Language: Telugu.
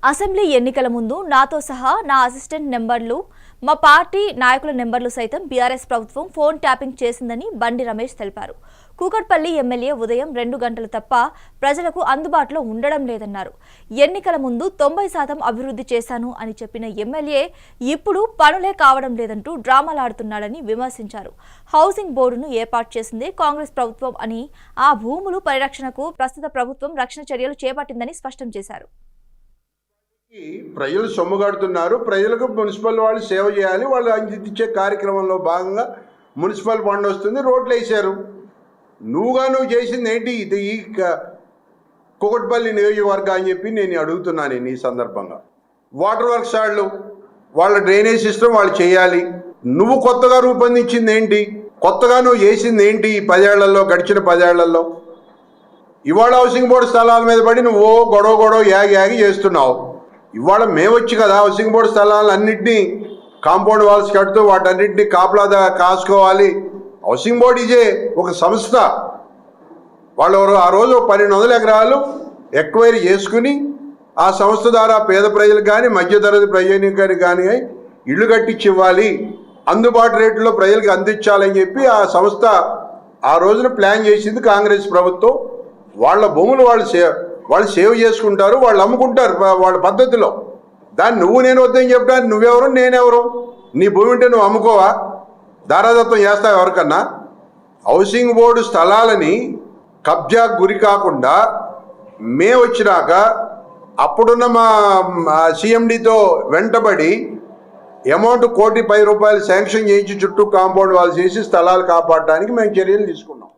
అసెంబ్లీ ఎన్నికల ముందు నాతో సహా నా అసిస్టెంట్ నెంబర్లు, మా పార్టీ నాయకుల నెంబర్లు సైతం బీఆర్ఎస్ ప్రభుత్వం ఫోన్ ట్యాపింగ్ చేసిందని బండి రమేష్ తెలిపారు. కూకట్పల్లి ఎమ్మెల్యే ఉదయం 2 గంటలు తప్ప ప్రజలకు అందుబాటులో ఉండడం లేదన్నారు. ఎన్నికల ముందు 90% అభివృద్ధి చేశాను అని చెప్పిన ఎమ్మెల్యే ఇప్పుడు పనులే కావడం లేదంటూ డ్రామాలాడుతున్నాడని విమర్శించారు. హౌసింగ్ బోర్డును ఏర్పాటు చేసింది కాంగ్రెస్ ప్రభుత్వం అని, ఆ భూములు పరిరక్షణకు ప్రస్తుత ప్రభుత్వం రక్షణ చర్యలు చేపట్టిందని స్పష్టం చేశారు. ప్రజలు సొమ్ముగడుతున్నారు. ప్రజలకు మున్సిపల్ వాళ్ళు సేవ చేయాలి. వాళ్ళు అందించే కార్యక్రమంలో భాగంగా మున్సిపల్ ఫండ్ వస్తుంది, రోడ్లు వేసారు. నువ్వు చేసింది ఏంటి? ఇది ఈ కూకట్పల్లి నియోజకవర్గం అని చెప్పి నేను అడుగుతున్నాను ఈ సందర్భంగా. వాటర్ వర్క్స్ వాళ్ళ డ్రైనేజ్ సిస్టమ్ వాళ్ళు చేయాలి. నువ్వు కొత్తగా రూపొందించింది ఏంటి? కొత్తగా నువ్వు చేసింది ఏంటి? ఈ 10 ఏళ్లలో, గడిచిన 10 ఏళ్లలో ఇవాళ హౌసింగ్ బోర్డు స్థలాల మీద పడి నువ్వు గొడవ యాగి చేస్తున్నావు. ఇవాళ మేమొచ్చి కదా హౌసింగ్ బోర్డు స్థలాలన్నింటినీ కాంపౌండ్ వాల్స్ కడుతూ వాటన్నింటినీ కాపలా కాసుకోవాలి. హౌసింగ్ బోర్డు ఇదే ఒక సంస్థ. వాళ్ళు ఆ రోజు 1200 ఎకరాలు ఎక్వైరీ చేసుకుని ఆ సంస్థ ద్వారా పేద ప్రజలకు కానీ మధ్యతరగతి ప్రజానికి కానీ ఇళ్ళు కట్టించి ఇవ్వాలి, అందుబాటు రేట్లో ప్రజలకు అందించాలని చెప్పి ఆ సంస్థ ఆ రోజున ప్లాన్ చేసింది కాంగ్రెస్ ప్రభుత్వం. వాళ్ళ భూములు వాళ్ళు సేవ్ చేసుకుంటారు, వాళ్ళు అమ్ముకుంటారు వాళ్ళ పద్ధతిలో. దాన్ని నేను వద్దని చెప్పడానికి నువ్వెవరు, నేనెవరు? నీ భూమి ఉంటే నువ్వు అమ్ముకోవా? దారాదత్తం చేస్తావు ఎవరికన్నా? హౌసింగ్ బోర్డు స్థలాలని కబ్జా గురి కాకుండా మేము వచ్చినాక అప్పుడున్న మా సీఎండీతో వెంటబడి అమౌంట్ ₹1,10,00,000 శాంక్షన్ చేయించి చుట్టూ కాంపౌండ్ వాళ్ళు చేసి స్థలాలు కాపాడడానికి మేము చర్యలు తీసుకున్నాం.